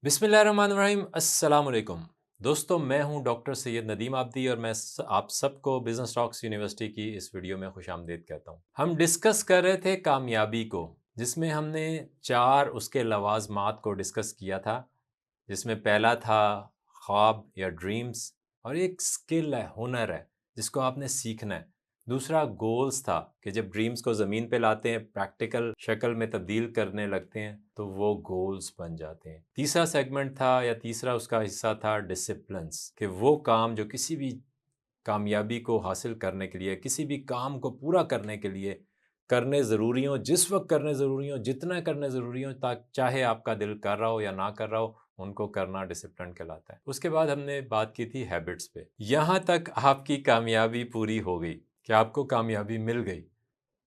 बिस्मिल्लाहिर्रहमानिर्रहीम अस्सलाम वालेकुम। दोस्तों, मैं हूं डॉक्टर सैयद नदीम आबदी और मैं आप सबको बिजनेस टॉक्स यूनिवर्सिटी की इस वीडियो में खुशामदीद कहता हूं। हम डिस्कस कर रहे थे कामयाबी को, जिसमें हमने 4 उसके लवाजमात को डिस्कस किया था, जिसमें पहला था ख्वाब या ड्रीम्स, और एक स्किल है, हुनर है, जिसको आपने सीखना है। दूसरा गोल्स था कि जब ड्रीम्स को ज़मीन पे लाते हैं, प्रैक्टिकल शक्ल में तब्दील करने लगते हैं, तो वो गोल्स बन जाते हैं। तीसरा सेगमेंट था या तीसरा उसका हिस्सा था डिसिप्लिन्स, कि वो काम जो किसी भी कामयाबी को हासिल करने के लिए, किसी भी काम को पूरा करने के लिए करने ज़रूरी हो, जिस वक्त करने ज़रूरी हो, जितना करने ज़रूरी हो, चाहे आपका दिल कर रहा हो या ना कर रहा हो, उनको करना डिसिप्लिन कहलाता है। उसके बाद हमने बात की थी हैबिट्स पे। यहाँ तक आपकी कामयाबी पूरी हो गई कि आपको कामयाबी मिल गई।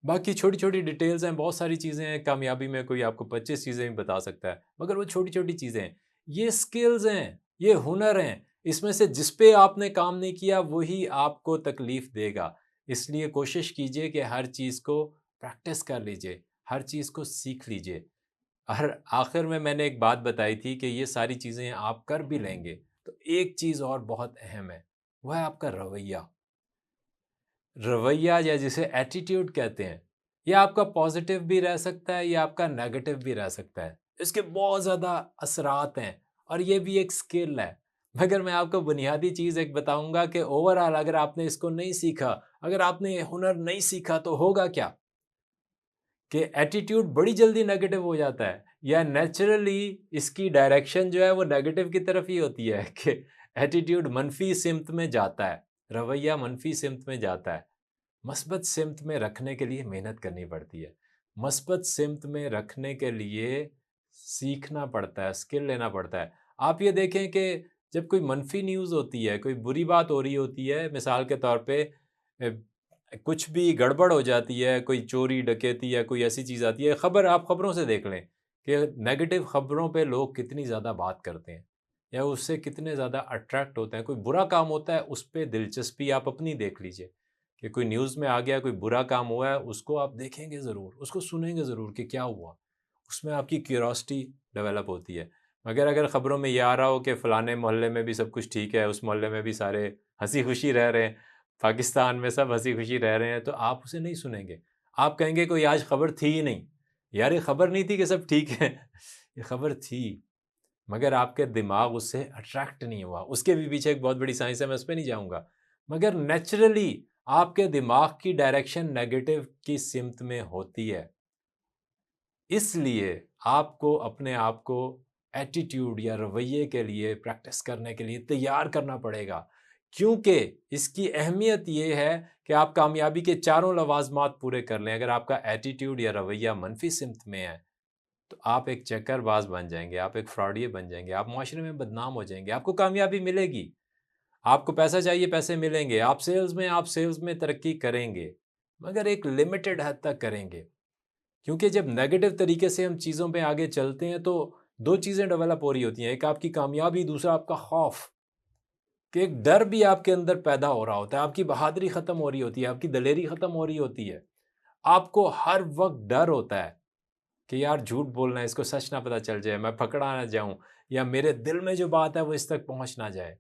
बाकी छोटी छोटी डिटेल्स हैं, बहुत सारी चीज़ें हैं कामयाबी में, कोई आपको 25 चीज़ें भी बता सकता है, मगर वो छोटी छोटी चीज़ें हैं। ये स्किल्स हैं, ये हुनर हैं, इसमें से जिस पे आपने काम नहीं किया वही आपको तकलीफ देगा। इसलिए कोशिश कीजिए कि हर चीज़ को प्रैक्टिस कर लीजिए, हर चीज़ को सीख लीजिए। और आखिर में मैंने एक बात बताई थी कि ये सारी चीज़ें आप कर भी लेंगे, तो एक चीज़ और बहुत अहम है, वह है आपका रवैया। रवैया या जिसे एटीट्यूड कहते हैं, ये आपका पॉजिटिव भी रह सकता है, या आपका नेगेटिव भी रह सकता है। इसके बहुत ज़्यादा असरात हैं और ये भी एक स्किल है। मगर मैं आपको बुनियादी चीज़ एक बताऊंगा कि ओवरऑल अगर आपने इसको नहीं सीखा, अगर आपने ये हुनर नहीं सीखा, तो होगा क्या कि एटीट्यूड बड़ी जल्दी नेगेटिव हो जाता है, या नेचुरली इसकी डायरेक्शन जो है वो नेगेटिव की तरफ ही होती है कि एटीट्यूड मनफी सिमत में जाता है, रवैया मनफी सिमत में जाता है। मस्बत सिमत में रखने के लिए मेहनत करनी पड़ती है। मस्बत सिमत में रखने के लिए सीखना पड़ता है, स्किल लेना पड़ता है। आप ये देखें कि जब कोई मनफी न्यूज़ होती है, कोई बुरी बात हो रही होती है, मिसाल के तौर पे कुछ भी गड़बड़ हो जाती है, कोई चोरी डकैती या कोई ऐसी चीज़ आती है, खबर आप खबरों से देख लें कि नेगेटिव खबरों पे लोग कितनी ज़्यादा बात करते हैं या उससे कितने ज़्यादा अट्रैक्ट होते हैं। कोई बुरा काम होता है, उस पे दिलचस्पी आप अपनी देख लीजिए कि कोई न्यूज़ में आ गया, कोई बुरा काम हुआ है, उसको आप देखेंगे ज़रूर, उसको सुनेंगे ज़रूर कि क्या हुआ। उसमें आपकी क्यूरोसिटी डेवलप होती है। मगर अगर ख़बरों में ये आ रहा हो कि फ़लाने मोहल्ले में भी सब कुछ ठीक है, उस मोहल्ले में भी सारे हँसी-खुशी रह रहे हैं, पाकिस्तान में सब हँसी-खुशी रह रहे हैं, तो आप उसे नहीं सुनेंगे। आप कहेंगे कोई आज ख़बर थी ही नहीं। यार ये ख़बर नहीं थी कि सब ठीक है, ये ख़बर थी, मगर आपके दिमाग उससे अट्रैक्ट नहीं हुआ। उसके भी पीछे एक बहुत बड़ी साइंस है, मैं उस पे नहीं जाऊँगा। मगर नेचुरली आपके दिमाग की डायरेक्शन नेगेटिव की सिमत में होती है। इसलिए आपको अपने आप को एटीट्यूड या रवैये के लिए प्रैक्टिस करने के लिए तैयार करना पड़ेगा, क्योंकि इसकी अहमियत ये है कि आप कामयाबी के चारों लवाजमात पूरे कर लें। अगर आपका एटीट्यूड या रवैया मनफी सिमत में है, तो आप एक चक्करबाज बन जाएंगे, आप एक फ्रॉडिये बन जाएंगे, आप माशरे में बदनाम हो जाएंगे। आपको कामयाबी मिलेगी, आपको पैसा चाहिए, पैसे मिलेंगे, आप सेल्स में तरक्की करेंगे, मगर एक लिमिटेड हद तक करेंगे। क्योंकि जब नेगेटिव तरीके से हम चीज़ों पे आगे चलते हैं, तो दो चीज़ें डेवलप हो रही होती हैं, एक आपकी कामयाबी, दूसरा आपका खौफ, कि एक डर भी आपके अंदर पैदा हो रहा होता है, आपकी बहादुरी ख़त्म हो रही होती है, आपकी दलेरी ख़त्म हो रही होती है। आपको हर वक्त डर होता है कि यार झूठ बोलना है, इसको सच ना पता चल जाए, मैं पकड़ा ना जाऊं, या मेरे दिल में जो बात है वो इस तक पहुंच ना जाए।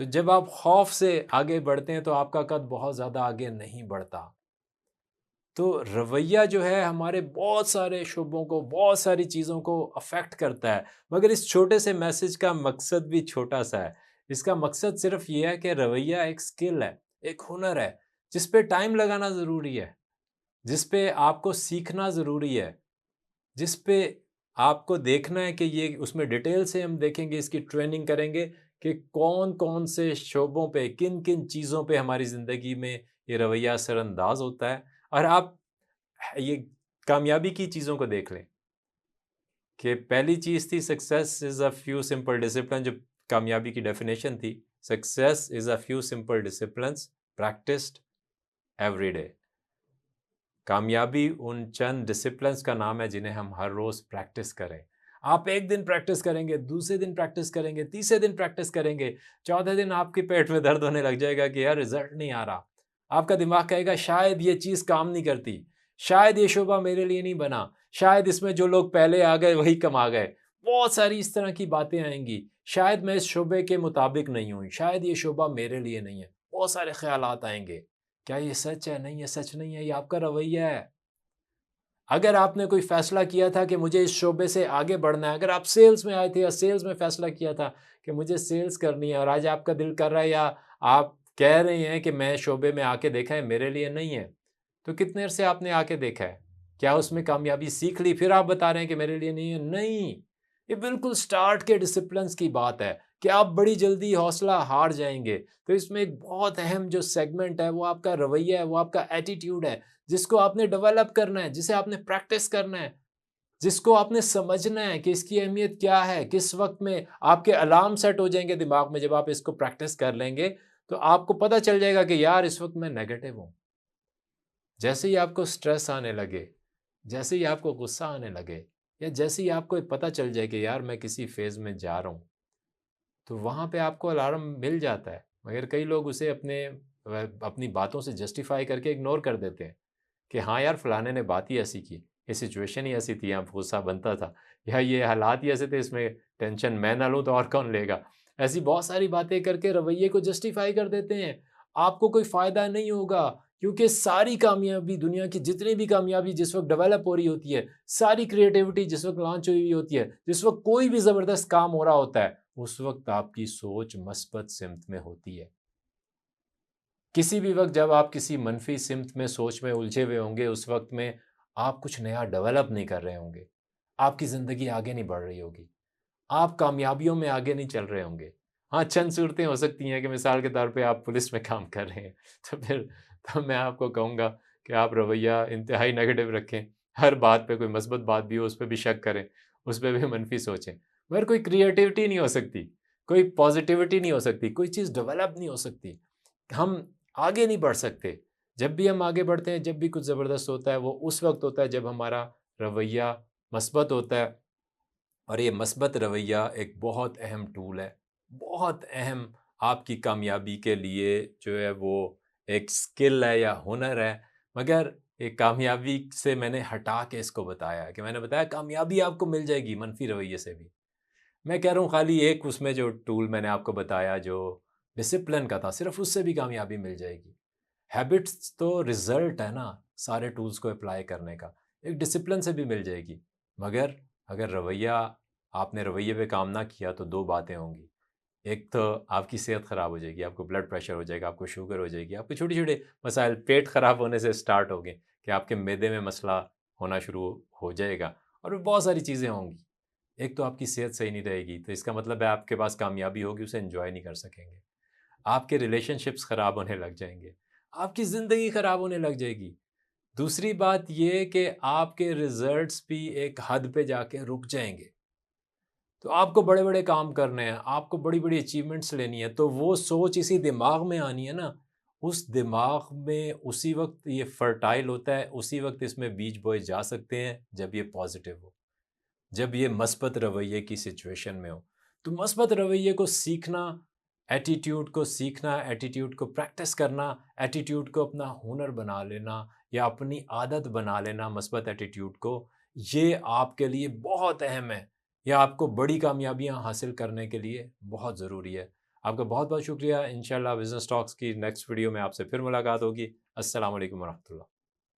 तो जब आप खौफ से आगे बढ़ते हैं, तो आपका कद बहुत ज़्यादा आगे नहीं बढ़ता। तो रवैया जो है हमारे बहुत सारे शुबों को, बहुत सारी चीज़ों को अफ़ेक्ट करता है। मगर इस छोटे से मैसेज का मकसद भी छोटा-सा है। इसका मकसद सिर्फ़ ये है कि रवैया एक स्किल है, एक हुनर है, जिस पे टाइम लगाना ज़रूरी है, जिस पे आपको सीखना ज़रूरी है, जिस पे आपको देखना है कि ये उसमें डिटेल से हम देखेंगे, इसकी ट्रेनिंग करेंगे कि कौन-कौन से शोबों पे, किन-किन चीज़ों पे हमारी ज़िंदगी में ये रवैया असरअंदाज़ होता है। और आप ये कामयाबी की चीज़ों को देख लें कि पहली चीज़ थी success is a few simple discipline, जो कामयाबी की डेफिनेशन थी। Success is a few simple disciplines practised every day. कामयाबी उन चंद डिसिप्लिन्स का नाम है जिन्हें हम हर रोज़ प्रैक्टिस करें। आप एक दिन प्रैक्टिस करेंगे, दूसरे दिन प्रैक्टिस करेंगे, तीसरे दिन प्रैक्टिस करेंगे, चौथे दिन आपके पेट में दर्द होने लग जाएगा कि यार रिजल्ट नहीं आ रहा। आपका दिमाग कहेगा शायद ये चीज़ काम नहीं करती, शायद ये शोबा मेरे लिए नहीं बना, शायद इसमें जो लोग पहले आ गए वही कमा गए। बहुत सारी इस तरह की बातें आएंगी। शायद मैं इस शोबे के मुताबिक नहीं हूँ, शायद ये शोबा मेरे लिए नहीं है। बहुत सारे ख्यालात आएंगे। क्या ये सच है? नहीं, ये सच नहीं है, ये आपका रवैया है। अगर आपने कोई फ़ैसला किया था कि मुझे इस शोबे से आगे बढ़ना है, अगर आप सेल्स में आए थे या सेल्स में फ़ैसला किया था कि मुझे सेल्स करनी है, और आज आपका दिल कर रहा है या आप कह रहे हैं कि मैं शोबे में आके देखा है, मेरे लिए नहीं है, तो कितने देर से आपने आके देखा है? क्या उसमें कामयाबी सीख ली, फिर आप बता रहे हैं कि मेरे लिए नहीं है? नहीं, ये बिल्कुल स्टार्ट के डिसिप्लिन्स की बात है कि आप बड़ी जल्दी हौसला हार जाएँगे। तो इसमें एक बहुत अहम जो सेगमेंट है, वो आपका रवैया है, वो आपका एटीट्यूड है, जिसको आपने डेवलप करना है, जिसे आपने प्रैक्टिस करना है, जिसको आपने समझना है कि इसकी अहमियत क्या है, किस वक़्त में आपके अलार्म सेट हो जाएँगे दिमाग में जब आप इसको प्रैक्टिस कर लेंगे, तो आपको पता चल जाएगा कि यार इस वक़्त मैं नेगेटिव हूँ। जैसे ही आपको स्ट्रेस आने लगे, जैसे ही आपको गुस्सा आने लगे, या जैसे ही आपको पता चल जाए कि यार मैं किसी फ़ेज़ में जा रहा हूँ, तो वहाँ पे आपको अलार्म मिल जाता है। मगर कई लोग उसे अपनी बातों से जस्टिफ़ाई करके इग्नोर कर देते हैं। कि हाँ यार, फलाने ने बात ही ऐसी की, ये सिचुएशन ही ऐसी थी, यहाँ गुस्सा बनता था, या ये हालात ही ऐसे थे, इसमें टेंशन मैं ना लूँ तो और कौन लेगा। ऐसी बहुत सारी बातें करके रवैये को जस्टिफाई कर देते हैं। आपको कोई फ़ायदा नहीं होगा, क्योंकि सारी कामयाबी, दुनिया की जितनी भी कामयाबी जिस वक़्त डेवलप हो रही होती है, सारी क्रिएटिविटी जिस वक़्त लॉन्च हुई हुई होती है, जिस वक़्त कोई भी ज़बरदस्त काम हो रहा होता है, उस वक़्त आपकी सोच मस्बत सिमत में होती है। किसी भी वक़्त जब आप किसी मनफ़ी सिमत में, सोच में उलझे हुए होंगे, उस वक़्त में आप कुछ नया डेवलप नहीं कर रहे होंगे। आपकी ज़िंदगी आगे नहीं बढ़ रही होगी। आप कामयाबियों में आगे नहीं चल रहे होंगे। हाँ, चंद सूरतें हो सकती हैं कि मिसाल के तौर पे आप पुलिस में काम कर रहे हैं, तो फिर तो मैं आपको कहूँगा कि आप रवैया इंतहाई नेगेटिव रखें। हर बात पे, कोई मस्बत बात भी हो, उस पे भी शक करें, उस पे भी मनफ़ी सोचें। मगर कोई क्रिएटिविटी नहीं हो सकती, कोई पॉज़िटिविटी नहीं हो सकती, कोई चीज़ डेवलप नहीं हो सकती। हम आगे नहीं बढ़ सकते। जब भी हम आगे बढ़ते हैं, जब भी कुछ ज़बरदस्त होता है, वो उस वक़्त होता है जब हमारा रवैया मस्बत होता है। और ये मस्बत रवैया एक बहुत अहम टूल है, बहुत अहम, आपकी कामयाबी के लिए जो है वो एक स्किल है या हुनर है। मगर ये कामयाबी से मैंने हटा के इसको बताया है कि मैंने बताया कामयाबी आपको मिल जाएगी मनफ़ी रवैये से भी। मैं कह रहा हूँ खाली एक उसमें जो टूल मैंने आपको बताया जो डिसिप्लिन का था, सिर्फ़ उससे भी कामयाबी मिल जाएगी। हैबिट्स तो रिज़ल्ट है ना, सारे टूल्स को अप्लाई करने का। एक डिसिप्लिन से भी मिल जाएगी। मगर अगर रवैया, आपने रवैये पे काम ना किया तो 2 बातें होंगी। एक तो आपकी सेहत ख़राब हो जाएगी, आपको ब्लड प्रेशर हो जाएगा, आपको शुगर हो जाएगी, आपके छोटे-छोटे मसाइल पेट ख़राब होने से स्टार्ट होंगे कि आपके मैदे में मसला होना शुरू हो जाएगा, और भी बहुत सारी चीज़ें होंगी। एक तो आपकी सेहत सही नहीं रहेगी, तो इसका मतलब है आपके पास कामयाबी होगी, उसे एन्जॉय नहीं कर सकेंगे। आपके रिलेशनशिप्स ख़राब होने लग जाएँगे, आपकी ज़िंदगी ख़राब होने लग जाएगी। दूसरी बात ये कि आपके रिज़ल्ट्स भी एक हद पे जाके रुक जाएँगे। तो आपको बड़े-बड़े काम करने हैं, आपको बड़ी-बड़ी अचीवमेंट्स लेनी है, तो वो सोच इसी दिमाग में आनी है ना, उस दिमाग में उसी वक़्त ये फर्टाइल होता है, उसी वक़्त इसमें बीज बोए जा सकते हैं, जब ये पॉज़िटिव हो। जब ये मस्बत रवैये की सिचुएशन में हो। तो मस्बत रवैये को सीखना, एटीट्यूड को सीखना, एटीट्यूड को प्रैक्टिस करना, एटीट्यूड को अपना हुनर बना लेना या अपनी आदत बना लेना मस्बत एटीट्यूड को, ये आपके लिए बहुत अहम है। ये आपको बड़ी कामयाबियाँ हासिल करने के लिए बहुत ज़रूरी है। आपका बहुत-बहुत शुक्रिया। इंशाअल्लाह बिज़नेस टॉक्स की नेक्स्ट वीडियो में आपसे फिर मुलाकात होगी। अस्सलाम वालेकुम व रहमतुल्लाह।